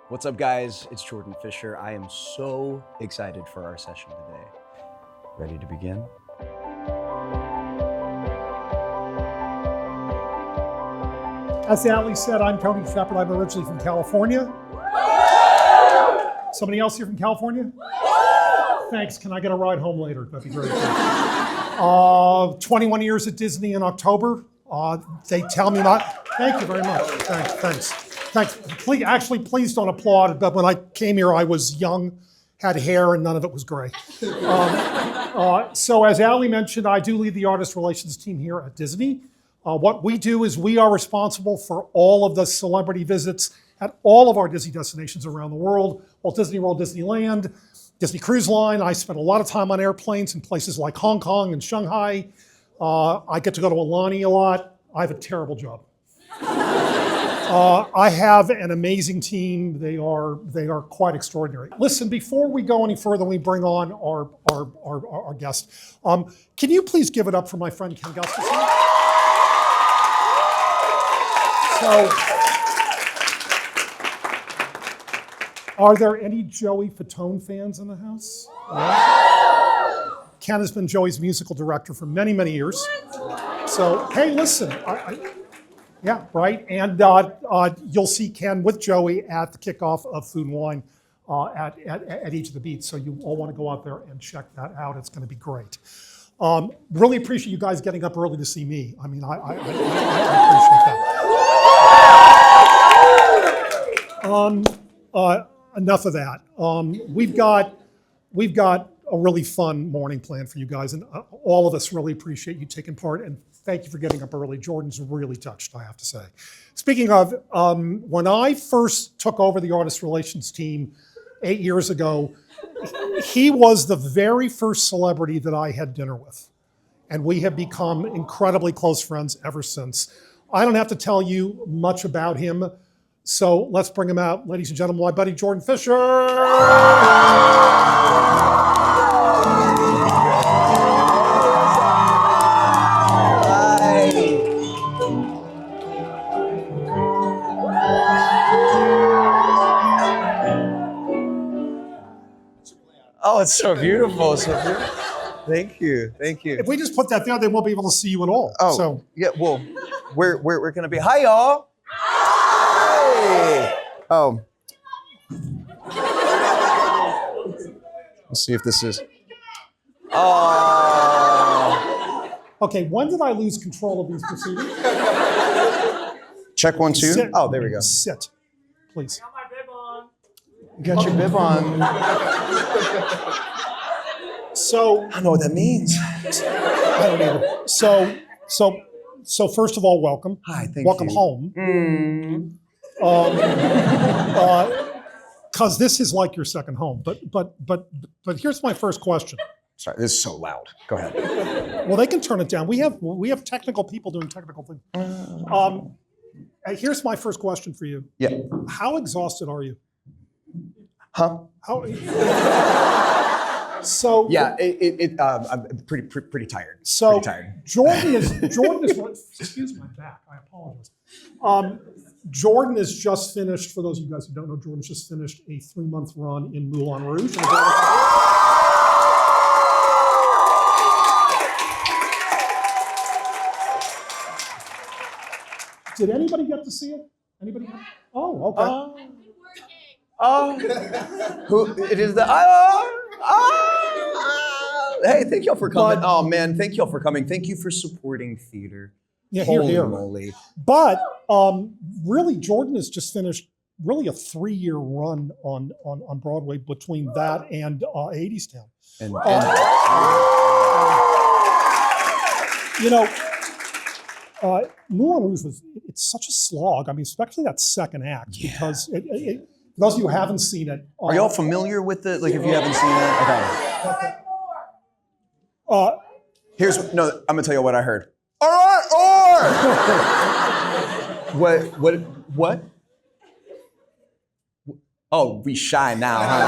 What's up, guys? It's Jordan Fisher. I am so excited for our session today. Ready to begin? As Ali said, I'm Tony Shepard. I'm originally from California. Somebody else here from California? Thanks. Can I get a ride home later? That'd be great. 21 years at Disney in October. They tell me not. Thank you very much. Thanks. Please don't applaud. But when I came here, I was young, had hair, and none of it was gray. So as Ali mentioned, I do lead the artist relations team here at Disney. What we do is we are responsible for all of the celebrity visits at all of our Disney destinations around the world. Walt Disney World, Disneyland, Disney Cruise Line. I spent a lot of time on airplanes in places like Hong Kong and Shanghai. I get to go to Alani a lot. I have a terrible job. I have an amazing team. They are quite extraordinary. Listen, before we go any further, we bring on our guest. Can you please give it up for my friend Ken Gustafson? So, are there any Joey Fatone fans in the house? Yeah. Ken has been Joey's musical director for many, many years. So, hey, listen. Yeah, right. And you'll see Ken with Joey at the kickoff of Food and Wine at each of the beats. So you all want to go out there and check that out. It's going to be great. Really appreciate you guys getting up early to see me. I mean, I appreciate that. Enough of that. We've got a really fun morning planned for you guys, and all of us really appreciate you taking part. And thank you for getting up early. Jordan's really touched, I have to say. Speaking of, when I first took over the artist relations team 8 years ago, he was the very first celebrity that I had dinner with. And we have become incredibly close friends ever since. I don't have to tell you much about him, so let's bring him out. Ladies and gentlemen, my buddy Jordan Fisher. Oh, it's so beautiful. Thank you. If we just put that there, they won't be able to see you at all. Oh, so. Yeah. Well, we're gonna be. Hi, y'all. Hey. Oh. Let's see if this is. Oh. Okay. When did I lose control of these proceedings? Check 1, 2. Sit. Oh, there we go. Sit, please. You got your bib on. So I don't know what that means. I don't either. So first of all, welcome. Hi, thank welcome you. Home. Because this is like your second home. But here's my first question. Sorry, this is so loud. Go ahead. Well, they can turn it down. We have technical people doing technical things. Here's my first question for you. Yeah. How exhausted are you? Huh? So yeah, I'm pretty tired. So pretty tired. Jordan is. Excuse my back. I apologize. Jordan has just finished. For those of you guys who don't know, Jordan's just finished a 3-month run in Moulin Rouge. Did anybody get to see it? Anybody? Oh, okay. Who it is? Hey, thank y'all for coming. Oh man, thank y'all for coming. Thank you for supporting theater. Yeah, Holy here. moly. But really, Jordan has just finished really a 3-year run on Broadway between that and 80s Town. And Moulin Rouge it's such a slog. I mean, especially that second act, because for those of you who haven't seen it. Are y'all familiar with it? Like, if you haven't seen it? Okay. I'm gonna tell you what I heard. All right, or what? Oh, we shy now, huh?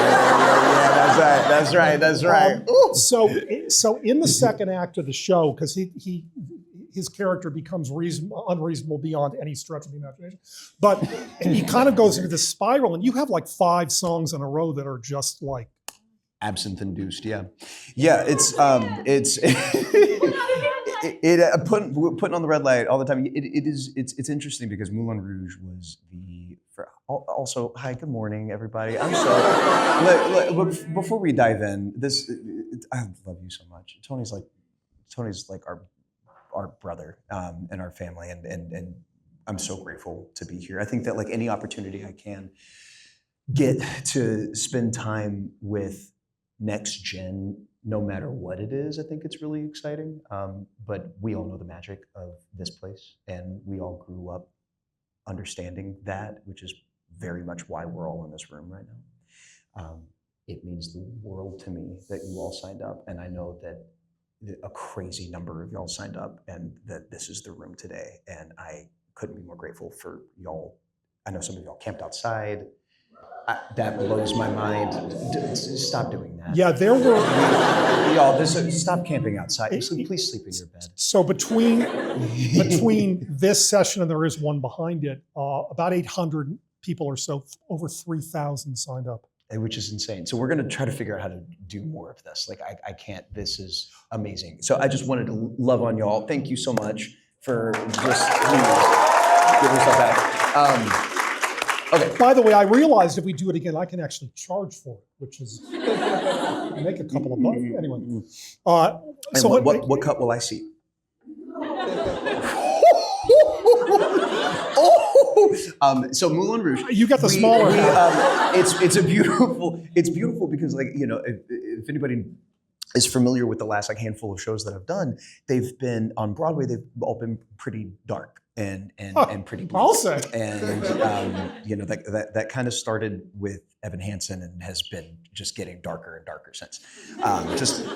Yeah, that's right. Ooh. So in the second act of the show, because his character becomes unreasonable beyond any stretch of the imagination. But he kind of goes into this spiral, and you have like 5 songs in a row that are just like absinthe induced. Yeah. It's putting on the red light all the time. It's interesting because Moulin Rouge was also, hi, good morning, everybody. I'm sorry. Before we dive in, I love you so much. Tony's like our brother and our family, and I'm so grateful to be here. I think that like any opportunity I can get to spend time with next gen, no matter what it is, I think it's really exciting. But we all know the magic of this place, and we all grew up understanding that, which is very much why we're all in this room right now. It means the world to me that you all signed up, and I know that a crazy number of y'all signed up, and that this is the room today, and I couldn't be more grateful for y'all. I know some of y'all camped outside. That blows my mind. Stop doing that. Yeah, there were y'all. Stop camping outside. Please sleep in your bed. So between this session and there is one behind it, about 800 people or so, over 3,000 signed up. Which is insane. So we're going to try to figure out how to do more of this. Like I can't. This is amazing. So I just wanted to love on y'all. Thank you so much for just give yourself back. Okay. By the way, I realized if we do it again, I can actually charge for it, which is make a couple of bucks. Anyway. So what cut will I see? So Moulin Rouge. You got the smaller. It's beautiful because like if anybody is familiar with the last like handful of shows that I've done, they've been on Broadway. They've all been pretty dark and pretty bleak. I'll say. And that kind of started with Evan Hansen and has been just getting darker and darker since. Just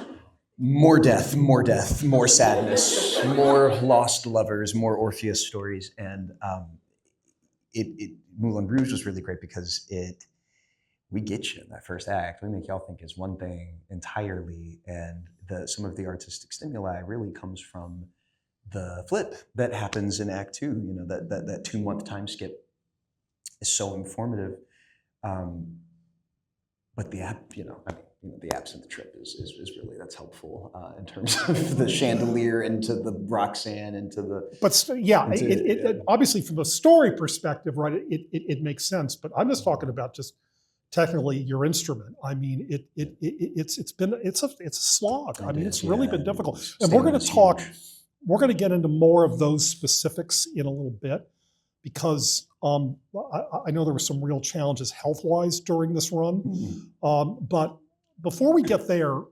more death, more sadness, more lost lovers, more Orpheus stories, and Moulin Rouge was really great because we get you in that first act. We make y'all think it's one thing entirely, and some of the artistic stimuli really comes from the flip that happens in Act 2. That 2-month time skip is so informative. But the absinthe trip is really that's helpful in terms of the chandelier into the Roxanne into the. But obviously from a story perspective, right? It makes sense. But I'm just talking about just technically your instrument. I mean, it's a slog. I mean, it's really been difficult. And we're going to talk. We're going to get into more of those specifics in a little bit because I know there were some real challenges health-wise during this run. Mm-hmm. But before we get there,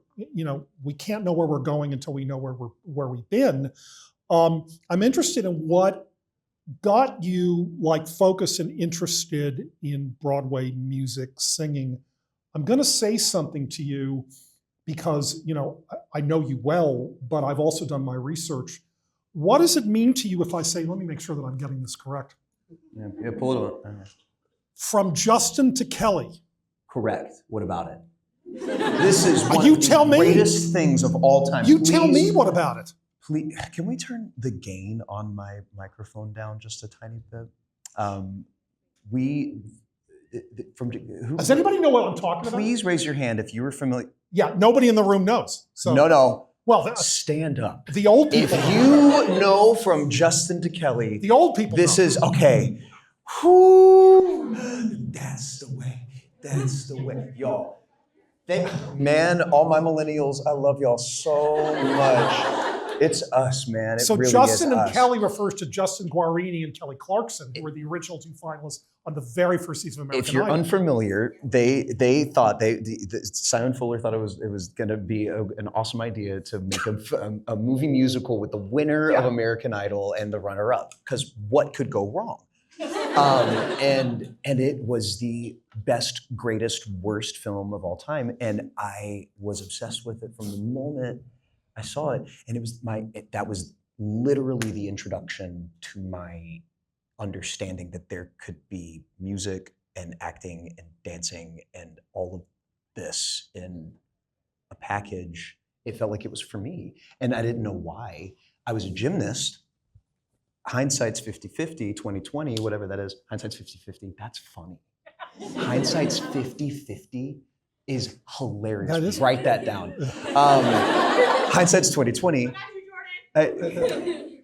we can't know where we're going until we know where we've been. I'm interested in what got you like focused and interested in Broadway music, singing. I'm going to say something to you because, I know you well, but I've also done my research. What does it mean to you if I say, let me make sure that I'm getting this correct? Yeah, pull it up. From Justin to Kelly. Correct. What about it? This is one of the greatest things of all time. Tell me what about it? Please, can we turn the gain on my microphone down just a tiny bit? Does anybody know what I'm talking about? Please raise your hand if you were familiar. Yeah, nobody in the room knows. So no. Well, stand up. The old people. If you know from Justin to Kelly, the old people. This is okay. Whoo, that's the way. That's the way, y'all. Man, all my millennials, I love y'all so much. It's us, man. It so really Justin is and us. Kelly refers to Justin Guarini and Kelly Clarkson, who were the original 2 finalists on the very first season of American Idol. If you're unfamiliar, they thought Simon Fuller thought it was going to be an awesome idea to make a movie musical with the winner of American Idol and the runner-up, because what could go wrong? And it was the best, greatest, worst film of all time, and I was obsessed with it from the moment I saw it, and that was literally the introduction to my understanding that there could be music and acting and dancing and all of this in a package. It felt like it was for me, and I didn't know why. I was a gymnast. Hindsight's 50-50, 2020, whatever that is. Hindsight's 50-50. That's funny. Hindsight's 50-50 is hilarious. That is. Write that down. Hindsight's 2020.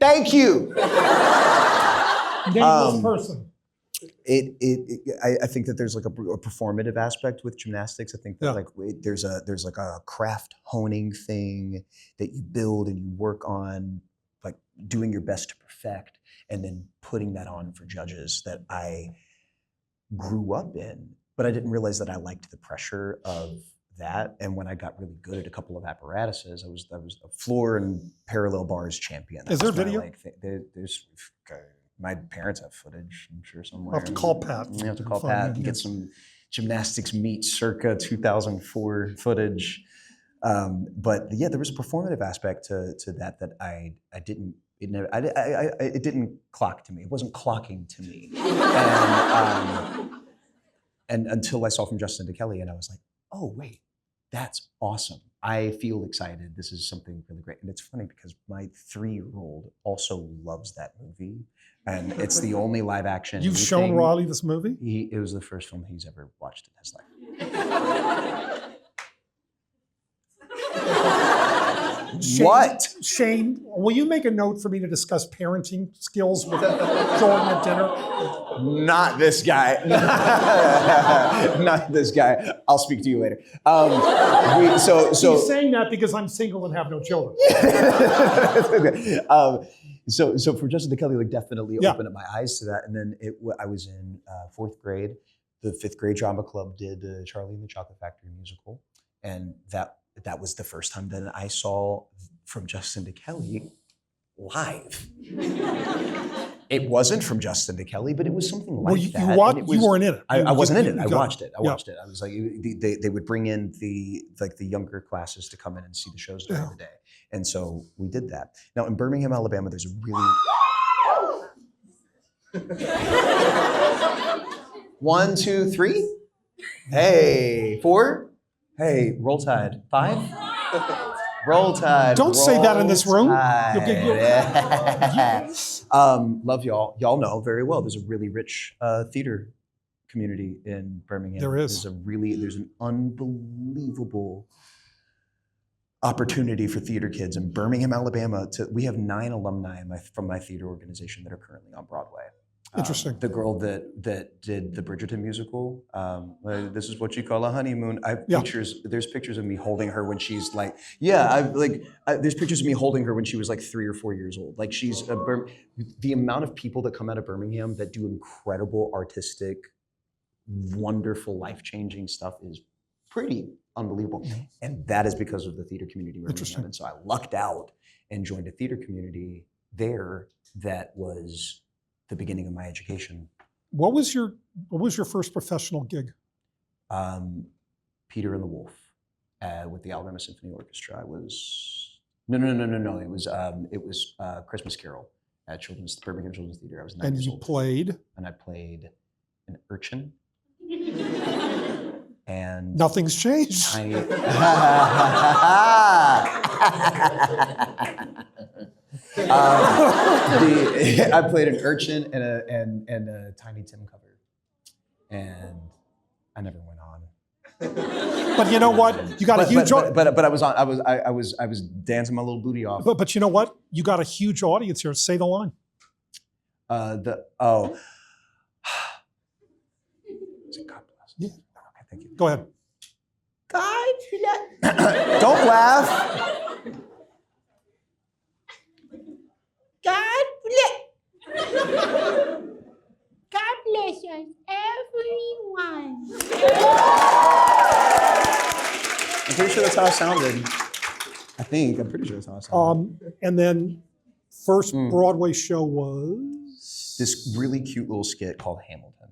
Thank you. Nameless person. I think that there's like a performative aspect with gymnastics. I think that like there's like a craft honing thing that you build and you work on, like doing your best to perfect, and then putting that on for judges that I grew up in. But I didn't realize that I liked the pressure of that. And when I got really good at a couple of apparatuses, I was a floor and parallel bars champion. Is there video? There's. My parents have footage, I'm sure, somewhere. I'll have to call Pat. You have to call Pat and get some gymnastics meet circa 2004 footage. But yeah, there was a performative aspect to that I didn't. It didn't clock to me. It wasn't clocking to me. And until I saw From Justin to Kelly, and I was like, oh wait, that's awesome. I feel excited. This is something really great. And it's funny because my 3-year-old also loves that movie. And it's the only live action. You've shown Riley this movie? It was the first film he's ever watched in his life. What? Shane, will you make a note for me to discuss parenting skills with Jordan at dinner? Not this guy. Not this guy. I'll speak to you later. So He's saying that because I'm single and have no children. So for Justin to Kelly, like definitely opened up my eyes to that. And then I was in 4th grade. The 5th grade drama club did Charlie and the Chocolate Factory musical, and that was the first time that I saw From Justin to Kelly live. It wasn't From Justin to Kelly, but it was something like that. You weren't in it. I wasn't in it. I watched it. I watched it. I was like, they would bring in the younger classes to come in and see the shows during the day, and so we did that. Now in Birmingham, Alabama, there's a really 1, 2, 3. Hey, 4. Hey, roll tide. 5. Roll tide. Don't say that in this room. Love y'all. Y'all know very well. There's a really rich theater community in Birmingham. There is. There's an unbelievable opportunity for theater kids in Birmingham, Alabama. We have 9 alumni from my theater organization that are currently on Broadway. Interesting. The girl that did the Bridgerton musical, this is what you call a honeymoon. There's pictures of me holding her when she's like, there's pictures of me holding her when she was like 3 or 4 years old. Like the amount of people that come out of Birmingham that do incredible, artistic, wonderful, life-changing stuff is pretty unbelievable. Mm-hmm. And that is because of the theater community in Birmingham. And so I lucked out and joined a theater community there that was the beginning of my education. What was your first professional gig? Peter and the Wolf with the Alabama Symphony Orchestra. It was no. It was Christmas Carol at Birmingham Children's Theater. I was 9 years old. Played? And I played an urchin. And nothing's changed. I played an urchin and a Tiny Tim cover, and I never went on. But you know what? You got a huge. But I was dancing my little booty off. But you know what? You got a huge audience here. Say the line. Is it God bless? Yeah. Okay, thank you. Go ahead. God bless. Don't laugh. God bless. God bless us, everyone. I'm pretty sure that's how I sounded. I'm pretty sure that's how I sounded. And then first Broadway show was? This really cute little skit called Hamilton.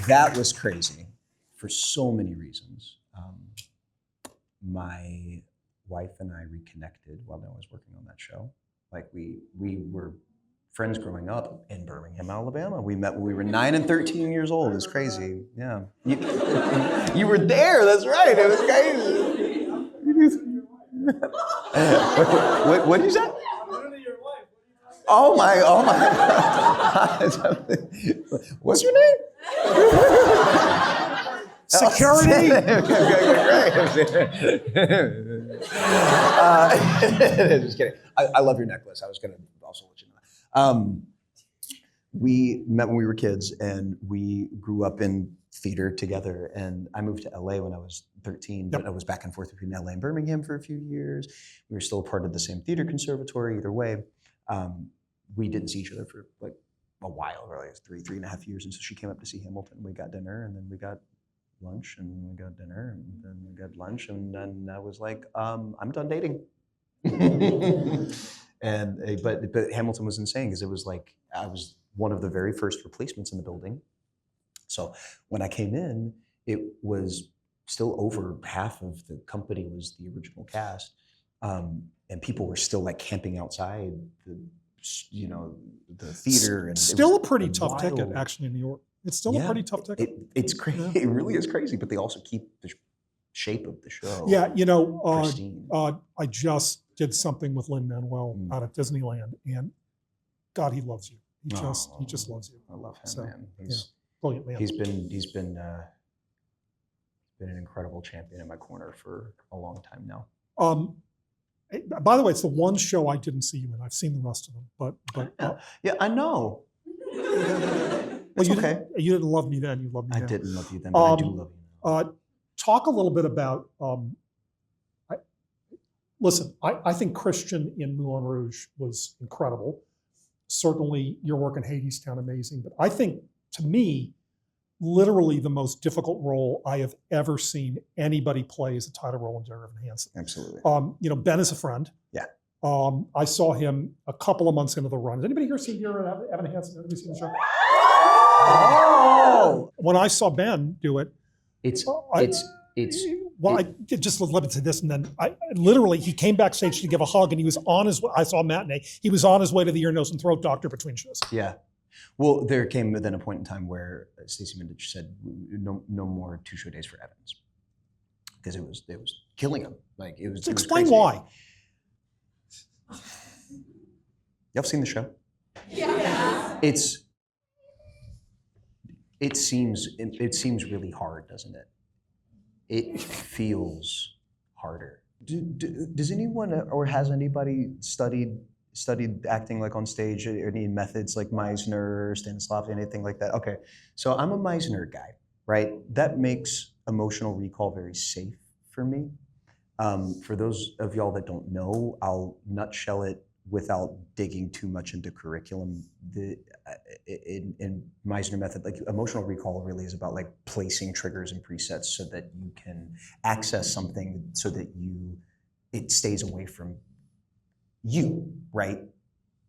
That was crazy for so many reasons. My wife and I reconnected while I was working on that show. Like we were friends growing up in Birmingham, Alabama. We met when we were 9 and 13 years old. It's crazy. Yeah. You were there. That's right. It was crazy. What did you say? Oh my. What's your name? Security. Just kidding. I love your necklace. I was going to also let you know that. We met when we were kids, and we grew up in theater together. And I moved to LA when I was 13, but I was back and forth between LA and Birmingham for a few years. We were still a part of the same theater conservatory. Either way, we didn't see each other for like a while, really. It was 3.5 years. And so she came up to see Hamilton. We got dinner, and then we got lunch, and we got dinner, and then we got lunch, and then I was like, I'm done dating. But Hamilton was insane because it was like I was one of the very first replacements in the building. So when I came in, it was still over half of the company was the original cast, and people were still like camping outside the theater. And still a pretty tough ticket, actually, in New York. It's still a pretty tough ticket. It's crazy. Yeah. It really is crazy, but they also keep the shape of the show. Yeah, I just did something with Lin-Manuel out at Disneyland, and God, he loves you. He just loves you. I love him, man. He's brilliant, man. He's been an incredible champion in my corner for a long time now. By the way, it's the one show I didn't see you in. I've seen the rest of them, but yeah, I know. Well, you didn't love me then. You loved me now. I didn't love you then, but I do love you now. Talk a little bit about. Listen, I think Christian in Moulin Rouge was incredible. Certainly, your work in Hadestown, amazing. But I think, to me, literally the most difficult role I have ever seen anybody play is the title role in Dear Evan Hansen. Absolutely. Ben is a friend. Yeah. I saw him a couple of months into the run. Has anybody here seen Dear Evan Hansen? Anybody seen the show? Oh! When I saw Ben do it, I just limited to this, and then he came backstage to give a hug, and he was on his way. I saw a matinee. He was on his way to the ear, nose, and throat doctor between shows. Yeah. Well, there came then a point in time where Stacey Mindich said, "No more 2-show days for Evans," because it was killing him. Like it was. Explain why. Y'all seen the show? Yeah. It seems really hard, doesn't it? It feels harder. Does anyone or has anybody studied acting like on stage or any methods like Meisner, Stanislavski, anything like that? Okay, so I'm a Meisner guy, right? That makes emotional recall very safe for me. For those of y'all that don't know, I'll nutshell it without digging too much into curriculum. In Meisner method, like emotional recall really is about like placing triggers and presets so that you can access something so that it stays away from you, right?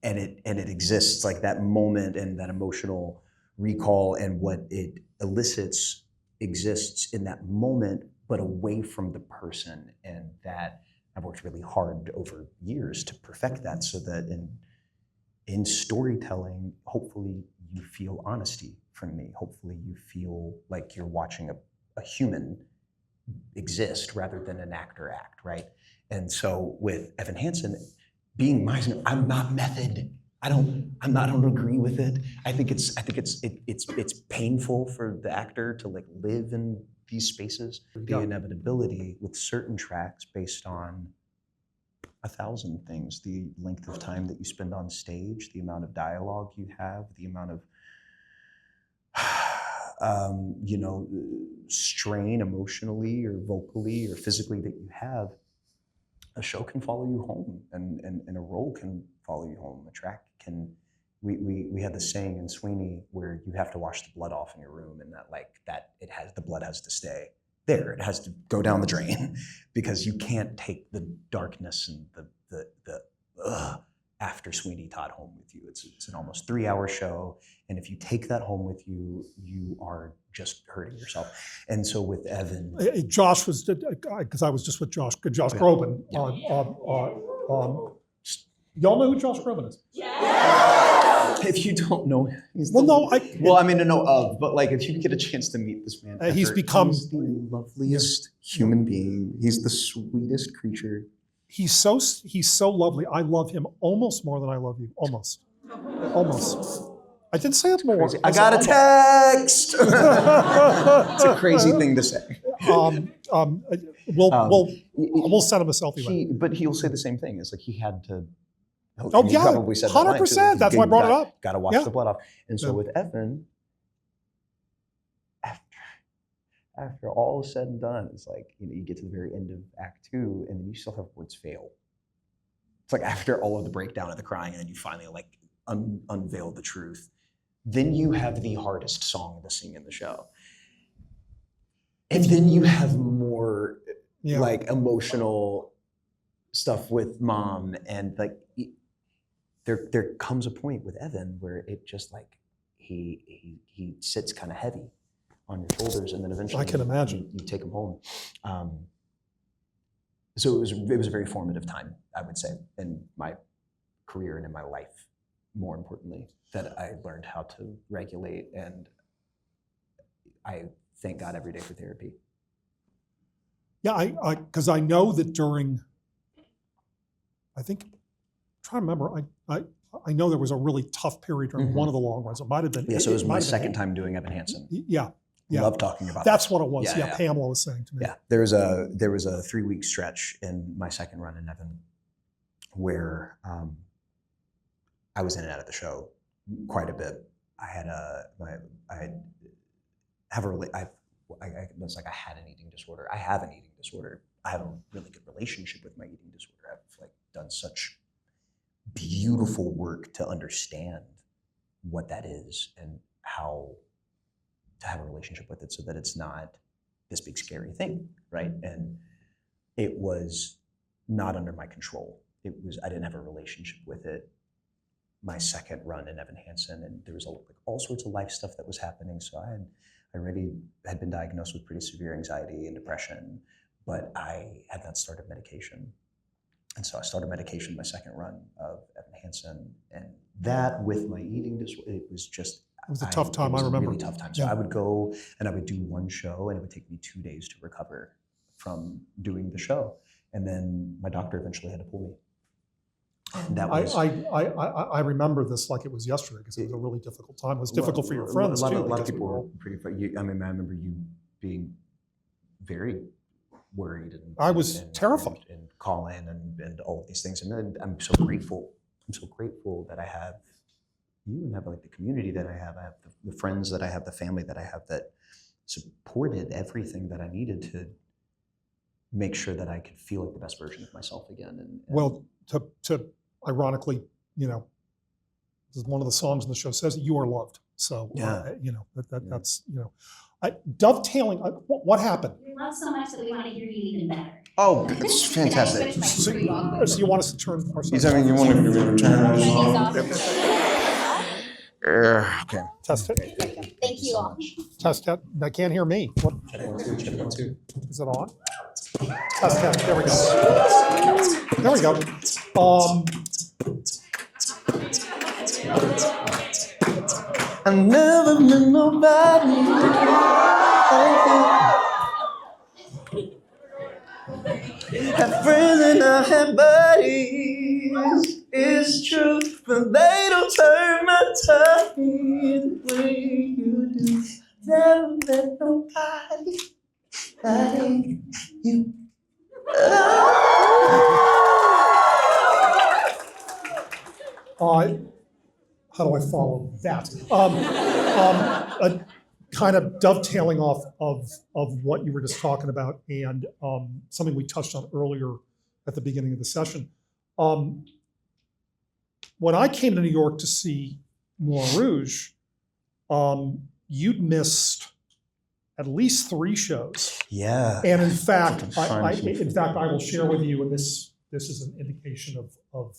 And it exists, like that moment and that emotional recall and what it elicits exists in that moment, but away from the person. And that I've worked really hard over years to perfect that so that in storytelling, hopefully you feel honesty from me. Hopefully you feel like you're watching a human exist rather than an actor act, right? And so with Evan Hansen, being Meisner, I'm not method. I don't agree with it. I think it's painful for the actor to like live in these spaces. The inevitability with certain tracks based on 1,000 things, the length of time that you spend on stage, the amount of dialogue you have, the amount of strain emotionally or vocally or physically that you have. A show can follow you home, and a role can follow you home. A track can. We had the saying in Sweeney where you have to wash the blood off in your room, and the blood has to stay there. It has to go down the drain because you can't take the darkness and the after Sweeney Todd home with you. It's an almost 3-hour show, and if you take that home with you, you are just hurting yourself. And so with Evan, Josh was, because I was just with Josh Groban. Y'all know who Josh Groban is? if you don't know him, to know of, but like if you get a chance to meet this man, he's the loveliest human being. He's the sweetest creature. he's so lovely. I love him almost more than I love you. Almost. I didn't say it more. Crazy. I got a text. It's a crazy thing to say. We'll send him a selfie. But he'll say the same thing. It's like he had to. Oh he yeah, probably said 100%. That's why I brought it up. Got to wash the blood off. And so with Evan, after all is said and done, it's like you get to the very end of Act 2, and then you still have words fail. It's like after all of the breakdown and the crying, and then you finally like unveil the truth. Then you have the hardest song to sing in the show. And then you have more like emotional stuff with Mom, and like there comes a point with Evan where it just like he sits kind of heavy on your shoulders, and then eventually I can imagine you take him home. So it was a very formative time, I would say, in my career and in my life. More importantly, that I learned how to regulate, and I thank God every day for therapy. Yeah, because I know that during, I think, I'm trying to remember, I know there was a really tough period during one of the long runs. It might have been. Yeah, so it was my second time doing Evan Hansen. Yeah. Love talking about that's that. What it was. Yeah, Pamela was saying to me. Yeah, there was a 3-week stretch in my second run in Evan where I was in and out of the show quite a bit. I had it's like I had an eating disorder. I have an eating disorder. I have a really good relationship with my eating disorder. I've like done such beautiful work to understand what that is and how to have a relationship with it so that it's not this big scary thing, right? And it was not under my control. I didn't have a relationship with it. My second run in Evan Hansen, and there was all sorts of life stuff that was happening. So I already had been diagnosed with pretty severe anxiety and depression, but I had not started medication. And so I started medication my second run of Evan Hansen, and that with my eating disorder, it was a tough time. It was a really tough time. So I would go and I would do one show, and it would take me 2 days to recover from doing the show. And then my doctor eventually had to pull me. And that was, I remember this like it was yesterday because it was a really difficult time. It was difficult for your friends too. A lot of people were pretty. I remember you being very worried, and I was terrified, and calling and all of these things. And then I'm so grateful. I'm so grateful that I have you and have like the community that I have. I have the friends that I have, the family that I have that supported everything that I needed to make sure that I could feel like the best version of myself again. And well, to ironically, this is one of the songs in the show says that you are loved. So that's dovetailing. What happened? We love so much that we want to hear you even better. Oh, it's fantastic. So you want us to turn ourselves? I mean, you want to turn okay. Test it. Thank you all. Test it. I can't hear me. What? Is it on? Test. There we go. There we go. I never met nobody like you. Have friends and I have buddies. It's true, but they don't turn my tummy the way you do. Never met nobody like you. How do I follow that? Kind of dovetailing off of what you were just talking about, and something we touched on earlier at the beginning of the session. When I came to New York to see Moulin Rouge, you'd missed at least 3 shows. Yeah. And in fact, I will share with you, and this is an indication of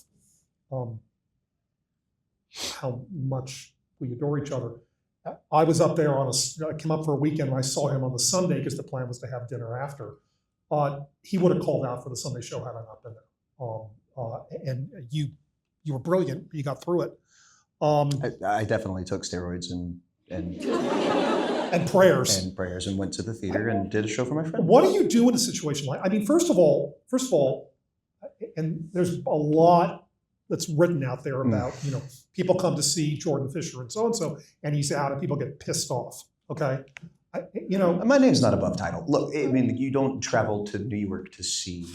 how much we adore each other. I was up there I came up for a weekend, and I saw him on the Sunday because the plan was to have dinner after. He would have called out for the Sunday show had I not been there. And you were brilliant. You got through it. I definitely took steroids and prayers and went to the theater and did a show for my friend. What do you do in a situation like? I mean, first of all, and there's a lot that's written out there about, people come to see Jordan Fisher and so, and he's out and people get pissed off, okay? My name's not above title. Look, I mean, you don't travel to New York to see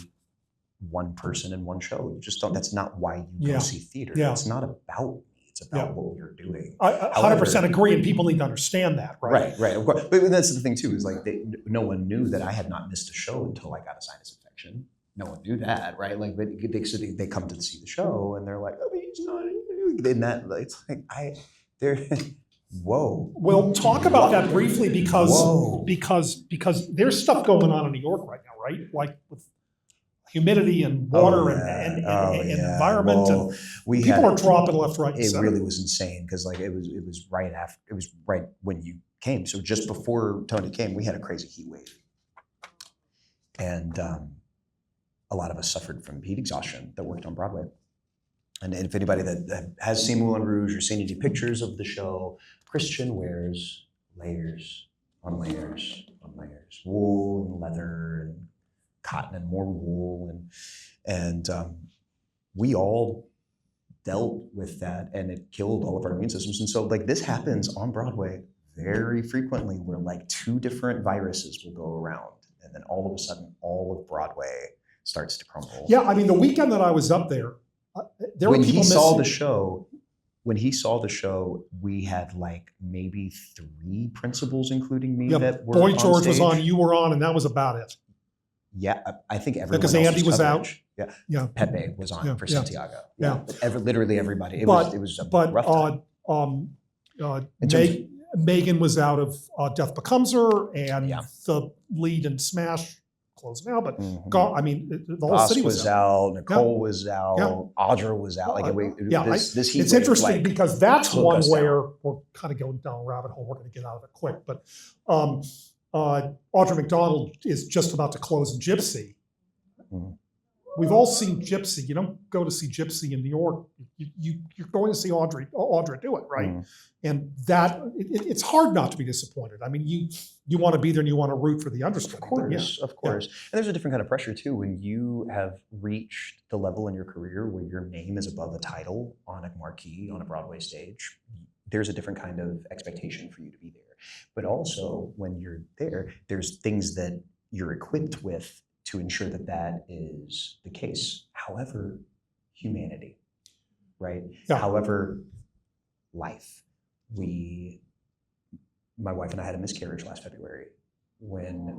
one person in one show. You just don't. That's not why you go see theater. Yeah. It's not about me. It's about what you're doing. I 100% agree, and people need to understand that, right? Right, of course. But that's the thing too, is like no one knew that I had not missed a show until I got a sinus infection. No one knew that, right? Like, but they come to see the show and they're like, oh, but he's not. And that, it's like, they're, whoa. We'll talk about that briefly because there's stuff going on in New York right now, right? Like with humidity and water and environment, and people are dropping left, right, and it center. really was insane because like it was right when you came. So just before Tony came, we had a crazy heat wave, and a lot of us suffered from heat exhaustion that worked on Broadway. And if anybody that has seen Moulin Rouge or seen any pictures of the show, Christian wears layers on layers on layers, wool and leather and cotton and more wool, and we all dealt with that, and it killed all of our immune systems. And so like this happens on Broadway very frequently, where like 2 different viruses will go around, and then all of a sudden all of Broadway starts to crumble. Yeah, I mean, the weekend that I was up there, there were When people he saw missing. the show, we had like maybe 3 principals, including me, Yeah, that were Boy on George was stage. on, you were on, and that was about it. Yeah, I think everyone Because else's Andy was out. coverage. Yeah, Yeah. Pepe was on for Santiago. Yeah. Literally everybody. It But was a rough time. Megan was out of Death Becomes Her, and Yeah. the lead in Smash closed now, but Mhm. I mean, the whole Voss city was out. Nicole was out. Yeah. Audra was out. Like this heat it's wave, interesting like, because that's took one us down. where we're kind of going down a rabbit hole. We're going to get out of it quick, but Audra McDonald is just about to close in Gypsy. Mhm. We've all seen Gypsy. You don't go to see Gypsy in New York. You're going to see Audra do it, right? Mhm. And that it's hard not to be disappointed. I mean, you want to be there and you want to root for the understudy. Of course. And there's a different kind of pressure too when you have reached the level in your career where your name is above a title on a marquee on a Broadway stage. There's a different kind of expectation for you to be there. But also when you're there, there's things that you're equipped with to ensure that that is the case. However, humanity, right? Yeah. However, life. My wife and I had a miscarriage last February when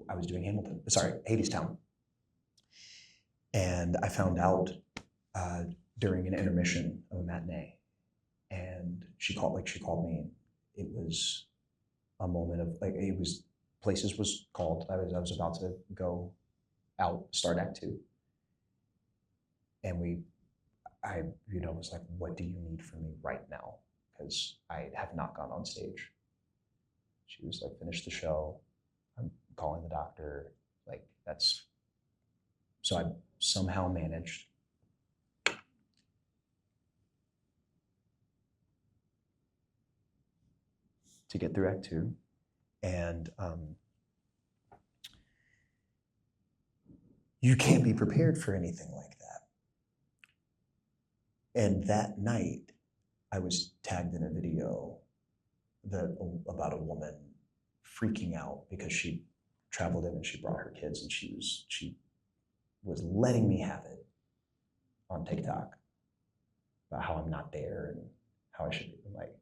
I was doing Hadestown. And I found out during an intermission of a matinee, and she called me. It was a moment of Places was called. I was about to go out, start Act 2. And I was like, what do you need from me right now? Because I have not gone on stage. She was like, finish the show. I'm calling the doctor. So I somehow managed to get through Act 2. And you can't be prepared for anything like that. And that night, I was tagged in a video about a woman freaking out because she traveled in and she brought her kids, and she was letting me have it on TikTok about how I'm not there and how I should be. Like,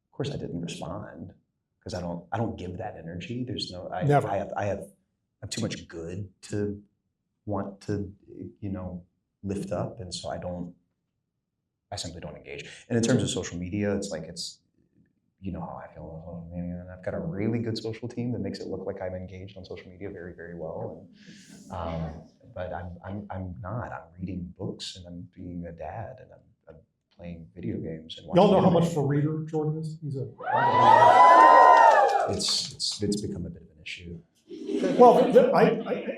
of course, I didn't respond because I don't give that energy. There's no Never. I have too much good to want to lift up, and so I simply don't engage. And in terms of social media, it's how I feel about social media, and I've got a really good social team that makes it look like I'm engaged on social media very, very well. And but I'm not. I'm reading books, and I'm being a dad, and I'm playing video games and watching. Y'all know how anime. much of a reader Jordan is? He's a. It's become a bit of an issue. Well,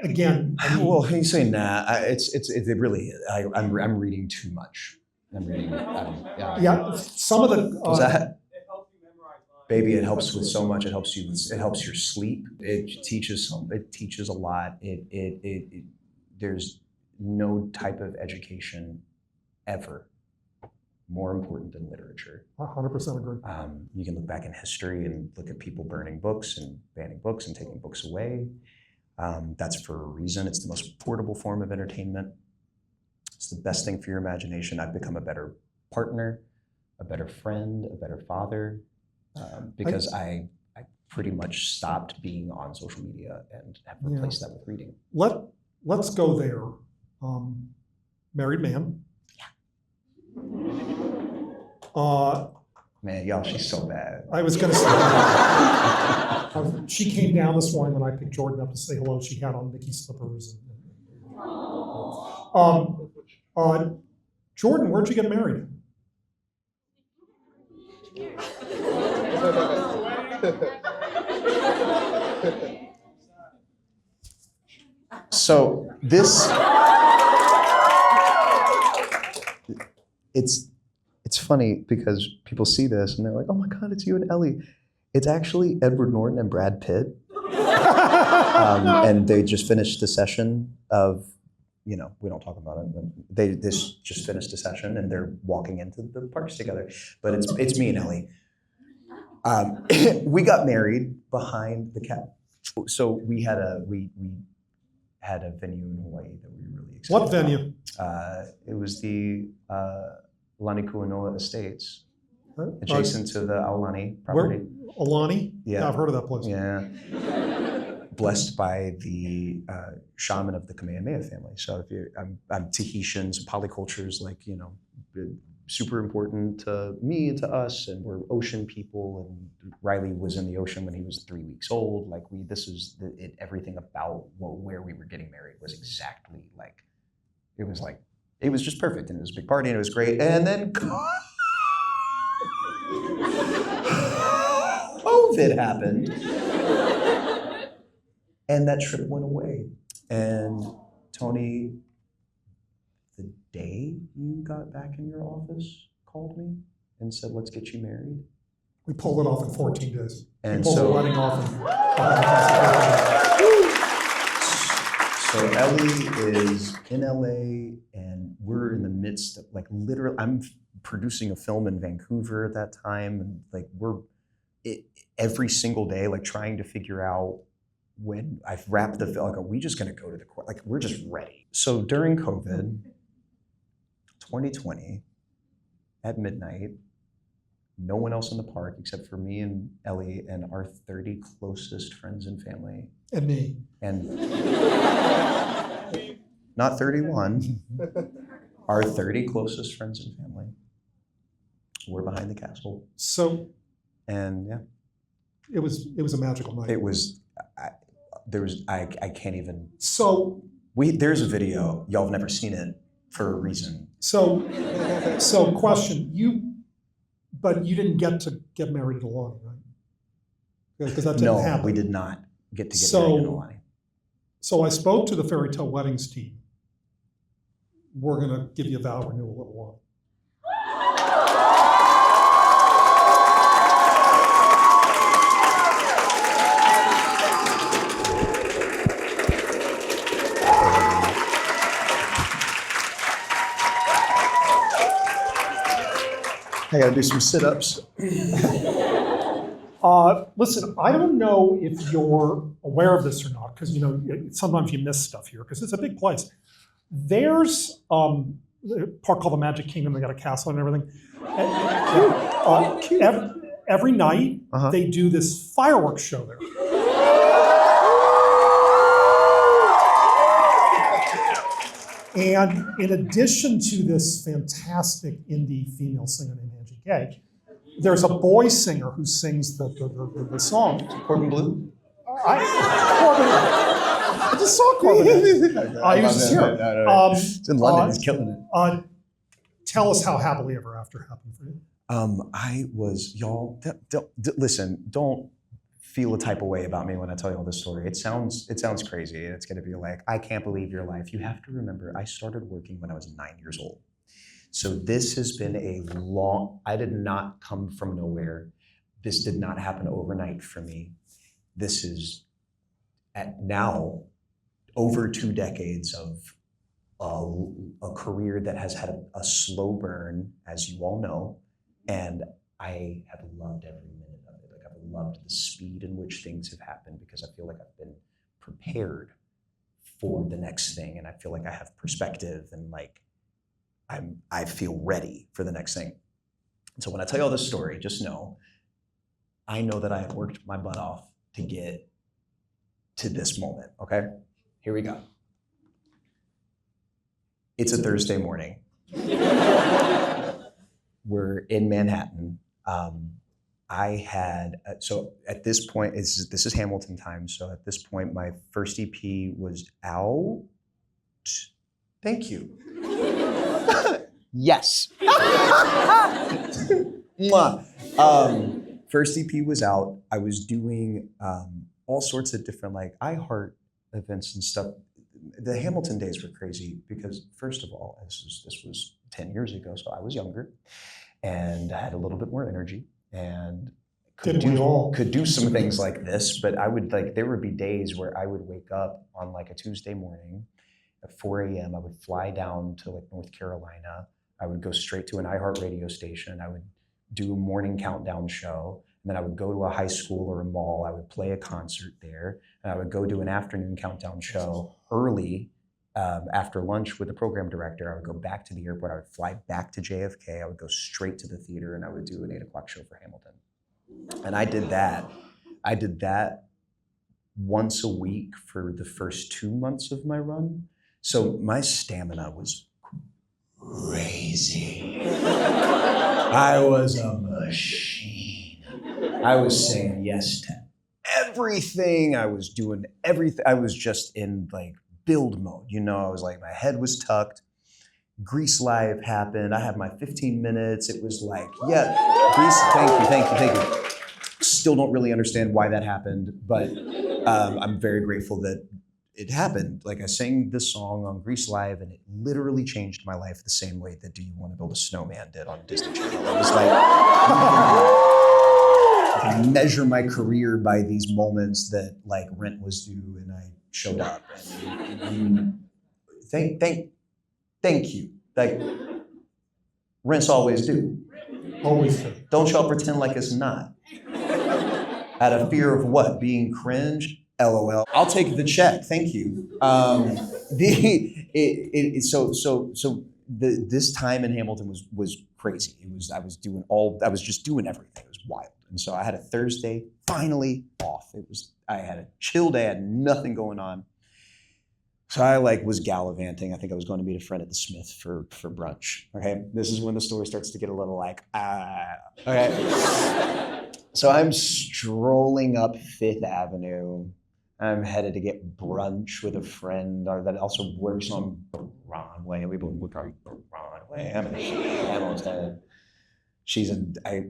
again. Well, he's saying that. It really is. I'm reading too much. I'm reading. Yeah, some of the. Was that? It helps you memorize lines. Baby, it helps with so much. It helps you. It helps your sleep. It teaches some. It teaches a lot. There's no type of education ever more important than literature. 100% agree. You can look back in history and look at people burning books and banning books and taking books away. That's for a reason. It's the most portable form of entertainment. It's the best thing for your imagination. I've become a better partner, a better friend, a better father, because I pretty much stopped being on social media and have replaced that with reading. Let's go there. Married man. Man, y'all, she's so bad. I was going to say, she came down this morning when I picked Jordan up to say hello. She had on Mickey slippers. Jordan, where'd you get married? So this, it's funny because people see this and they're like, oh my God, it's you and Ellie. It's actually Edward Norton and Brad Pitt. And they just finished a session of, we don't talk about it, but they just finished a session and they're walking into the parks together. But it's me and Ellie. We got married behind the cat. So we had a venue in Hawaii that we were really excited What venue? It was the Lani Kuanoa Estates, adjacent to the Aulani property. Alani? Yeah. I've heard of that place. Yeah. Blessed by the shaman of the Kamehameha family. So I'm Tahitians, polycultures, super important to me and to us, and we're ocean people. And Riley was in the ocean when he was 3 weeks old. Everything about where we were getting married was exactly it was just perfect, and it was a big party, and it was great. And then COVID happened, and that trip went away. And Tony, the day you got back in your office, called me and said, let's get you married. We pulled it off in 14 days. And we pulled the wedding off So Ellie is in LA, and we're in the midst of literally, I'm producing a film in Vancouver at that time, and we're every single day trying to figure out when I've wrapped the film. Are we just going to go to the court? We're just ready. So during COVID, 2020, at midnight, no one else in the park except for me and Ellie and our 30 closest friends and family. And me. And not 31, our 30 closest friends and family were behind the castle. So, and yeah. It was a magical night. It was, I can't even. So. There's a video, y'all have never seen it for a reason. So question, but you didn't get to get married at Alani, right? Because that didn't happen. No, we did not get to get married at Alani. So I spoke to the Fairy Tale Weddings team. We're going to give you a vow renewal at Alani. I gotta do some sit-ups. Listen, I don't know if you're aware of this or not, because sometimes you miss stuff here, because it's a big place. There's a park called the Magic Kingdom. They got a castle and everything. Every night they do this fireworks show there. And in addition to this fantastic indie female singer named Angie Gay, there's a boy singer who sings the song. Corbin Blue? I just saw Corbin. He was just here. It's in London, he's killing it. Tell us how Happily Ever After happened for you. Y'all, listen, don't feel a type of way about me when I tell you all this story. It sounds crazy, and it's gonna be I can't believe your life. You have to remember, I started working when I was 9 years old. So this has been I did not come from nowhere. this did not happen overnight for me. This is at now over 2 decades of a career that has had a slow burn, as you all know, and I have loved every minute of it. Like I've loved the speed in which things have happened because I feel like I've been prepared for the next thing, and I feel like I have perspective, and like I feel ready for the next thing. And so when I tell you all this story, just know, I know that I have worked my butt off to get to this moment, okay? Here we go. It's a Thursday morning. We're in Manhattan. So at this point, this is Hamilton time. So at this point, my first EP was out. Thank you. Yes. Mwah. First EP was out. I was doing all sorts of different like iHeart events and stuff. The Hamilton days were crazy because, first of all, this was 10 years ago, so I was younger and I had a little bit more energy and could do some things like this. But I would there would be days where I would wake up on like a Tuesday morning at 4 a.m. I would fly down to like North Carolina. I would go straight to an iHeart radio station. I would do a morning countdown show. And then I would go to a high school or a mall. I would play a concert there. And I would go do an afternoon countdown show early after lunch with the program director. I would go back to the airport. I would fly back to JFK. I would go straight to the theater and I would do an 8 o'clock show for Hamilton. And I did that once a week for the first 2 months of my run. So my stamina was crazy. I was a machine. I was saying yes to everything. I was doing everything. I was just in like build mode. You know, I was like, my head was tucked. Grease Live happened. I had my 15 minutes. It was like, yeah, Grease, thank you. Still don't really understand why that happened, but I'm very grateful that it happened. Like I sang this song on Grease Live and it literally changed my life the same way that Do You Want to Build a Snowman did on Disney Channel. It was like, I can measure my career by these moments that like rent was due and I showed up. And thank you. Like rent's always due. Always do. Don't y'all pretend like it's not. Out of fear of what? Being cringe? LOL. I'll take the check. Thank you. This time in Hamilton was crazy. I was just doing everything. It was wild. And so I had a Thursday finally off. I had a chill day. I had nothing going on. So I was gallivanting. I think I was going to meet a friend at the Smith for brunch. Okay, this is when the story starts to get a little okay. So I'm strolling up Fifth Avenue. I'm headed to get brunch with a friend that also works on Broadway. We both work on Broadway. I'm almost dead.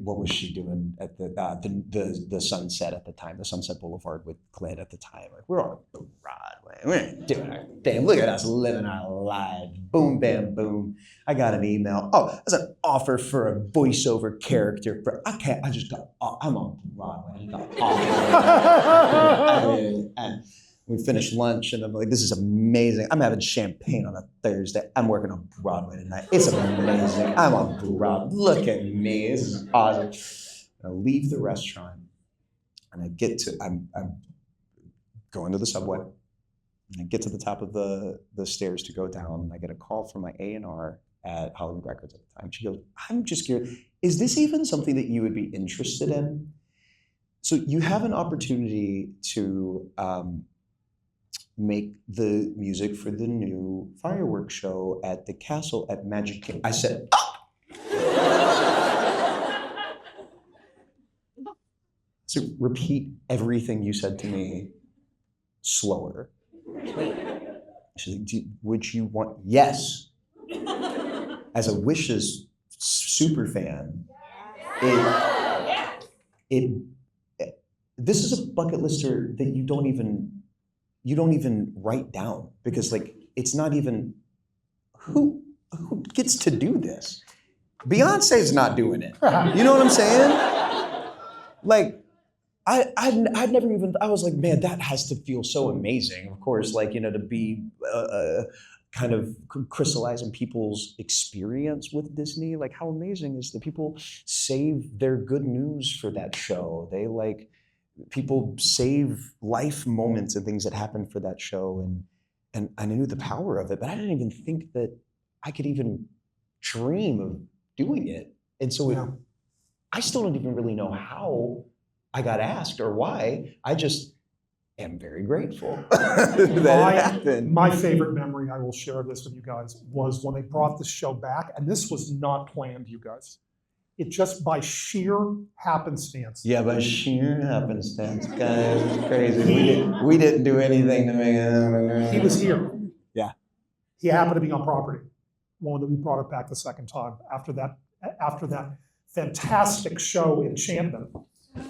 What was she doing at the Sunset at the time? The Sunset Boulevard with Clint at the time. Like, we're on Broadway. We're doing our thing. Look at us living our lives. Boom, bam, boom. I got an email. Oh, there's an offer for a voiceover character. I'm on Broadway. I got offered. And we finished lunch and I'm like, this is amazing. I'm having champagne on a Thursday. I'm working on Broadway tonight. It's amazing. I'm on Broadway. Look at me. This is awesome. I leave the restaurant and I'm going to the subway. And I get to the top of the stairs to go down and I get a call from my A&R at Hollywood Records at the time. She goes, I'm just curious, is this even something that you would be interested in? So you have an opportunity to make the music for the new fireworks show at the castle at Magic Kingdom. I said, So repeat everything you said to me slower. She's like, would you want, yes. As a Wishes super fan, this is a bucket lister that you don't even write down because it's not even who gets to do this. Beyonce's not doing it. You know what I'm saying? like I'd never even, I was like, man, that has to feel so amazing. Of course, like, you know, to be kind of crystallizing people's experience with Disney. Like, how amazing is that people save their good news for that show. They like, people save life moments and things that happen for that show. And I knew the power of it, but I didn't even think that I could even dream of doing it. And so I still don't even really know how I got asked or why. I just am very grateful that it happened. My favorite memory, I will share this with you guys, was when they brought the show back, and this was not planned, you guys. It just by sheer happenstance. Yeah, by sheer happenstance, guys, it's crazy. We didn't do anything to make it. He was here. Yeah. He happened to be on property when we brought it back the second time after that fantastic show, Enchantment.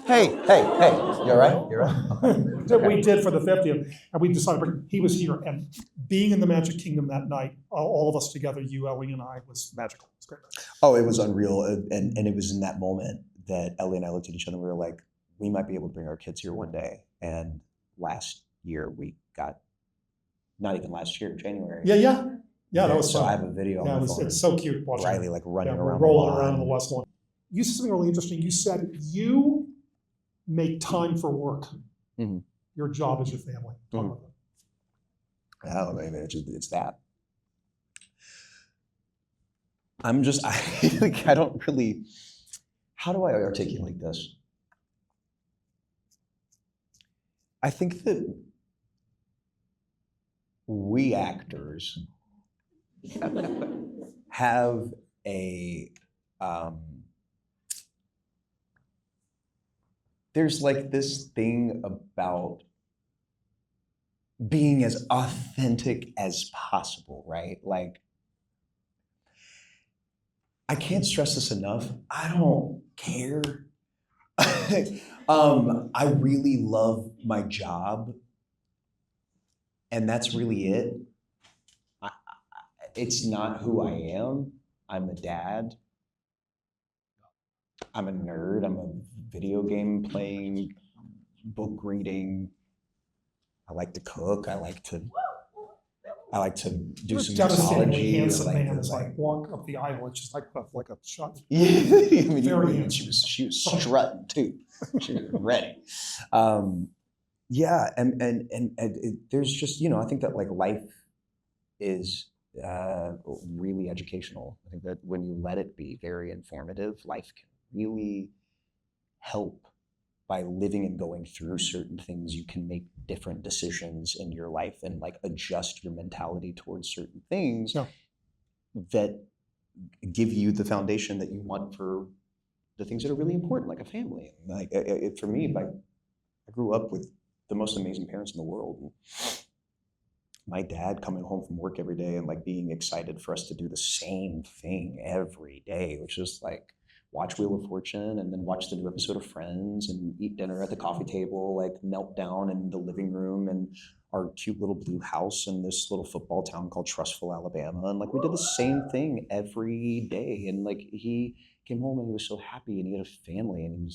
Hey, you're right. You're right. That we did for the 50th, and we decided he was here, and being in the Magic Kingdom that night, all of us together, you, Ellie, and I, was magical. It was great. Oh, it was unreal, and it was in that moment that Ellie and I looked at each other and we were like, we might be able to bring our kids here one day. And last year we got, not even last year, January. Yeah, that was so fun. I have a video on my phone. It's so cute watching Riley like running around, rolling around in the West Lawn. You said something really interesting. You said you make time for work. Mm-hmm. Your job is your family. Talk about that. Oh, maybe it's that. I don't really, how do I articulate this? I think that we actors have a, there's like this thing about being as authentic as possible, right? Like, I can't stress this enough. I don't care. I really love my job, and that's really it. It's not who I am. I'm a dad. I'm a nerd. I'm a video game playing, book reading. I like to cook. I like to do some mixology. Handsome man is like walk up the aisle. It's just like a shot. Yeah, I mean, Very she was strutting too. She was ready. Yeah, and there's just, I think that like life is really educational. I think that when you let it be very informative, life can really help. By living and going through certain things, you can make different decisions in your life and like adjust your mentality towards certain things that give you the foundation that you want for the things that are really important, like a family. Like for me, I grew up with the most amazing parents in the world. My dad coming home from work every day and like being excited for us to do the same thing every day, which is like watch Wheel of Fortune and then watch the new episode of Friends and eat dinner at the coffee table, like melt down in the living room and our cute little blue house in this little football town called Trustful, Alabama. And like we did the same thing every day. And like he came home and he was so happy and he had a family and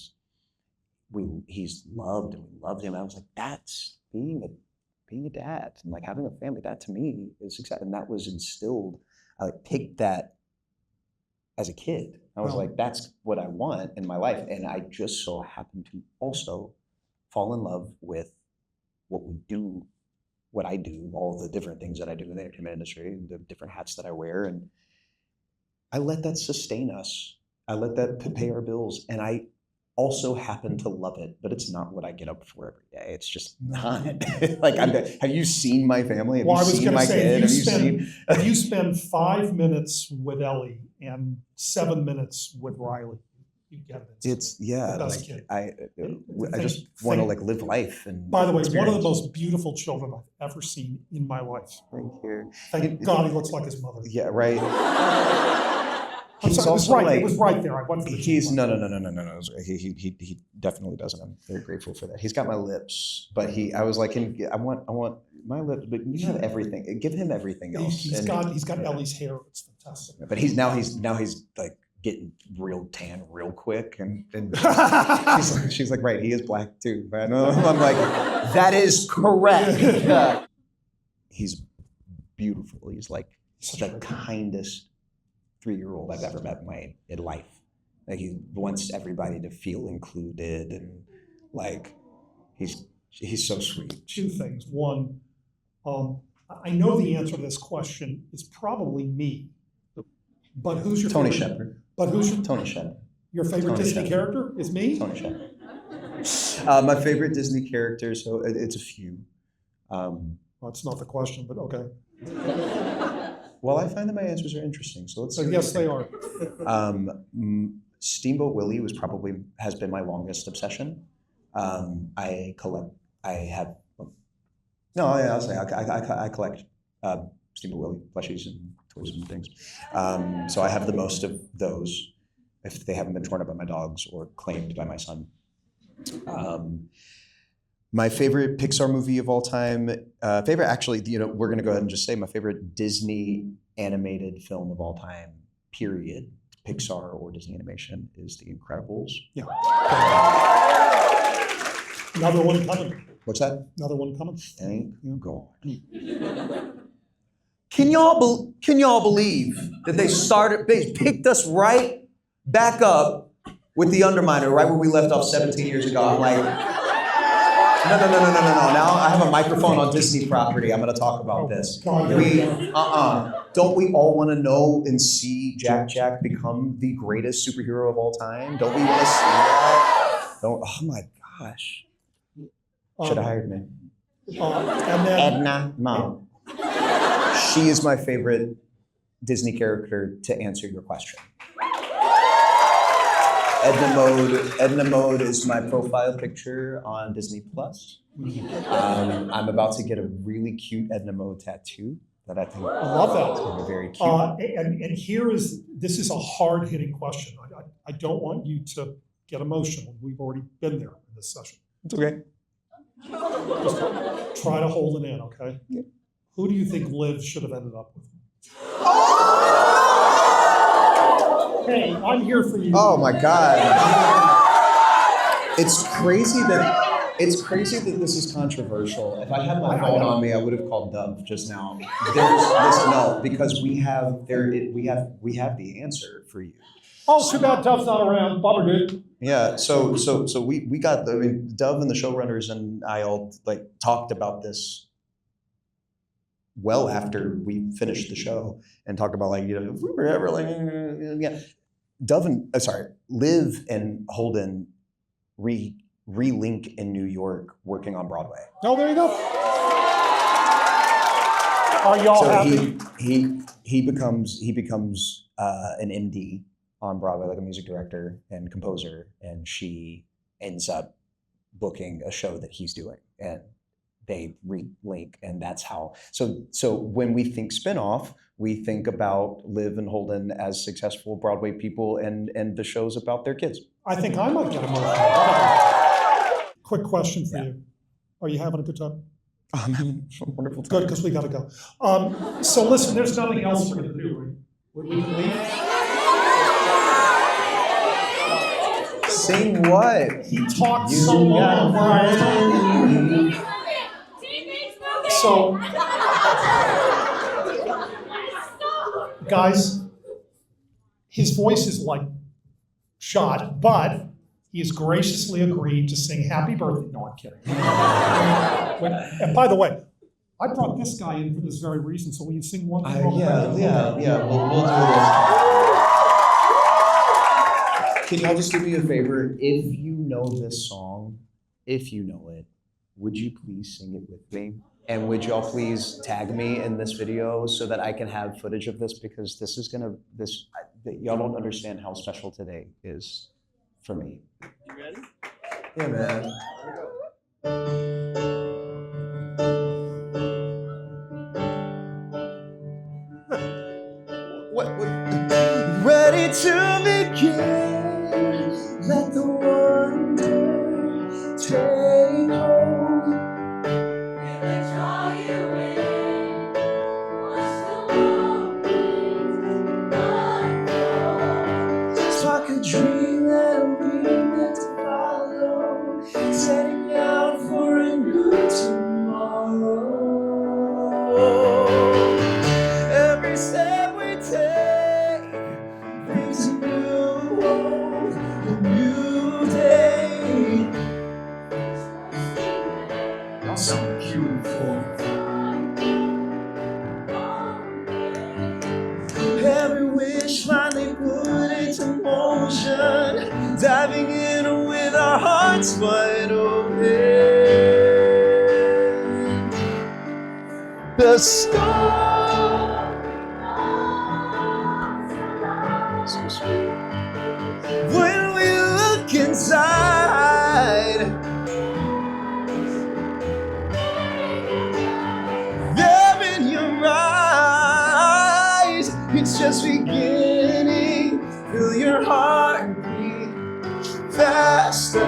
he's loved and we loved him. And I was like, that's being a dad and like having a family. That to me is success. And that was instilled. I like picked that as a kid. I was like, that's what I want in my life. And I just so happened to also fall in love with what I do, all the different things that I do in the entertainment industry, the different hats that I wear. And I let that sustain us. I let that pay our bills. And I also happen to love it, but it's not what I get up for every day. It's just not. Like, have you seen my family? Have you seen my kid? If you spend 5 minutes with Ellie and 7 minutes with Riley, you get it. It's like, I just want to like live life. And by the way, it's one of the most beautiful children I've ever seen in my life. Thank you. Thank God he looks like his mother. Yeah, right. It was right. Like, it was right there. I went for the he's no. He definitely doesn't. I'm very grateful for that. He's got my lips, but I was like, I want my lips, but you have everything. Give him everything else. He's got Ellie's hair. It's fantastic. But he's now like get real tan real quick, and she's like, right, he is black too. But I'm like, that is correct. He's beautiful. He's like the kindest 3-year-old I've ever met in life. Like he wants everybody to feel included, and like he's so sweet. 2 things. One, I know the answer to this question is probably me, but who's your Tony favorite? Shepard. But who's Tony Shepard. your favorite Tony Disney Shepard. character? Is me? Tony Shepard. My favorite Disney character, so it's a few. Well, that's not the question, but okay. Well, I find that my answers are interesting, so let's see. Yes, they are. Steamboat Willie has been my longest obsession. I collect Steamboat Willie plushies and toys and things. So I have the most of those, if they haven't been torn up by my dogs or claimed by my son. My favorite Pixar movie of all time, actually, we're gonna go ahead and just say my favorite Disney animated film of all time, period, Pixar or Disney animation, is The Incredibles. Yeah. Another one coming. What's that? Another one coming. Thank you, God. Can y'all believe that they picked us right back up with The Underminer, right where we left off 17 years ago? I'm like, no. Now I have a microphone on Disney property. I'm going to talk about this. Don't we all want to know and see Jack become the greatest superhero of all time? Don't we want to see that? Oh my gosh. Should have hired me. And then Edna Mom. She is my favorite Disney character to answer your question. Edna Mode is my profile picture on Disney Plus. I'm about to get a really cute Edna Mode tattoo that I think I love that. is going to be very cute. And this is a hard-hitting question. I don't want you to get emotional. We've already been there in this session. It's okay. Just try to hold it in, okay? Yeah. Who do you think Liv should have ended up with? Hey, I'm here for you. Oh my God. It's crazy that this is controversial. If I had my phone on me, I would have called Dove just now. Because we have the answer for you. Oh, too bad Dove's not around. Bummer, dude. Yeah, so we got Dove and the showrunners and I all talked about this well after we finished the show and talked about if we were ever Liv and Holden relink in New York working on Broadway. Oh, there you go. Are y'all happy? He becomes an MD on Broadway, like a music director and composer, and she ends up booking a show that he's doing, and they relink, and that's how. So when we think spinoff, we think about Liv and Holden as successful Broadway people, and the show's about their kids. I think I might get emotional. Quick question for you. Are you having a good time? I'm having a wonderful time. Good, because we got to go. So listen, there's nothing else we're going to do, right? We can leave. Sing what? He talked so long. So, guys, his voice is like shot, but he has graciously agreed to sing Happy Birthday. No, I'm kidding. And by the way, I brought this guy in for this very reason, so will you sing one? Yeah, we'll do this. Can y'all just do me a favor? If you know this song, if you know it, would you please sing it with me? And would y'all please tag me in this video so that I can have footage of this, because y'all don't understand how special today is for me. You ready? Yeah, man. What? Ready to begin, let the wonder take hold. If they draw you in, watch the world unfold. with our hearts wide open. The stars, so sweet. When we look inside, there in your eyes, it's just beginning. Feel your heartbeat faster.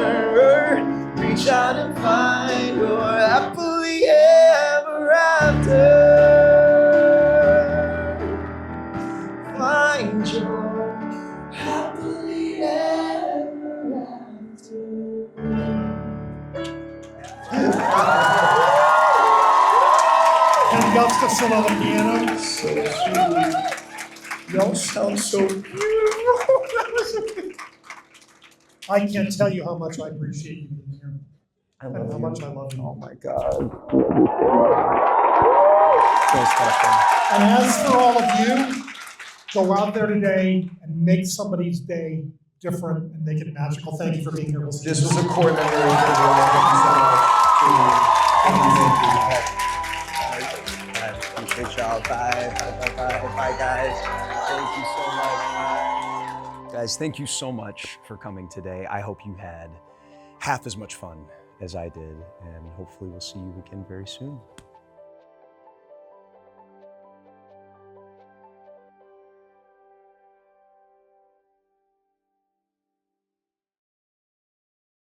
Reach out and find your happily ever after. Find your happily ever after. Ken Gustafson on the piano. So sweet. Y'all sound so beautiful. I can't tell you how much I appreciate you being here. I And how much I love you. Oh my God. So special. And as for all of you, go out there today and make somebody's day different and make it magical. Thank you for being here. We'll see you This was a soon. core memory. Thank you so much. Great job. Bye, guys. Thank you so much. Guys, thank you so much for coming today. I hope you had half as much fun as I did, and hopefully we'll see you again very soon.